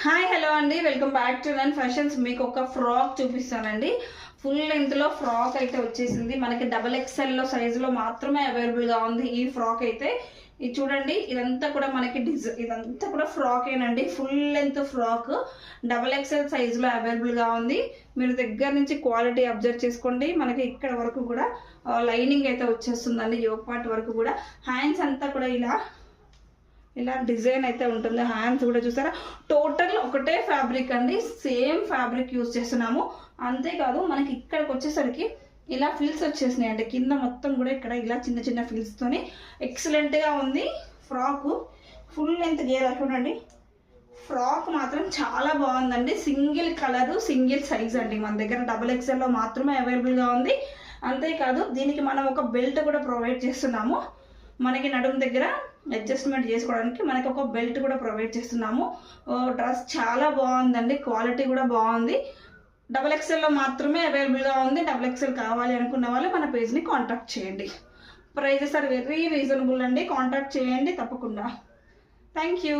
Hi hello అండి, welcome back to run fashions. మీకు ఒక ఫ్రాక్ చూపిస్తానండి. ఫుల్ లెంత్లో ఫ్రాక్ అయితే వచ్చేసింది. మనకి డబల్ ఎక్స్ఎల్లో సైజులో మాత్రమే అవైలబుల్గా ఉంది ఈ ఫ్రాక్ అయితే. ఇది చూడండి, ఇదంతా కూడా మనకి ఇదంతా కూడా ఫ్రాకేనండి. Full length frock double XL సైజులో అవైలబుల్గా ఉంది. మీరు దగ్గర నుంచి క్వాలిటీ అబ్జర్వ్ చేసుకోండి. మనకి ఇక్కడ వరకు కూడా లైనింగ్ అయితే వచ్చేస్తుందండి. యోగ్ పార్ట్ వరకు కూడా హ్యాండ్స్ అంతా కూడా ఇలా డిజైన్ అయితే ఉంటుంది. హ్యాండ్స్ కూడా చూసారా, టోటల్ ఒకటే ఫ్యాబ్రిక్ అండి, సేమ్ ఫ్యాబ్రిక్ యూజ్ చేస్తున్నాము. అంతేకాదు మనకి ఇక్కడికి వచ్చేసరికి ఇలా ఫిల్స్ వచ్చేసినాయి అండి. కింద మొత్తం కూడా ఇక్కడ ఇలా చిన్న చిన్న ఫిల్స్తోని ఎక్సలెంట్గా ఉంది ఫ్రాక్. ఫుల్ లెంత్ గేర్ చూడండి. ఫ్రాక్ మాత్రం చాలా బాగుందండి. సింగిల్ కలరు సింగిల్ సైజ్ అండి. మన దగ్గర డబుల్ ఎక్స్ఎల్లో మాత్రమే అవైలబుల్గా ఉంది. అంతేకాదు దీనికి మనం ఒక బెల్ట్ కూడా ప్రొవైడ్ చేస్తున్నాము. మనకి నడుము దగ్గర అడ్జస్ట్మెంట్ చేసుకోవడానికి మనకి ఒక బెల్ట్ కూడా ప్రొవైడ్ చేస్తున్నాము. డ్రెస్ చాలా బాగుందండి, క్వాలిటీ కూడా బాగుంది. డబల్ ఎక్స్ఎల్లో మాత్రమే అవైలబుల్గా ఉంది. డబల్ ఎక్స్ఎల్ కావాలి అనుకున్న వాళ్ళు మన పేజ్ని కాంటాక్ట్ చేయండి. ప్రైజెస్ ఆర్ వెరీ రీజనబుల్ అండి. కాంటాక్ట్ చేయండి తప్పకుండా. Thank you.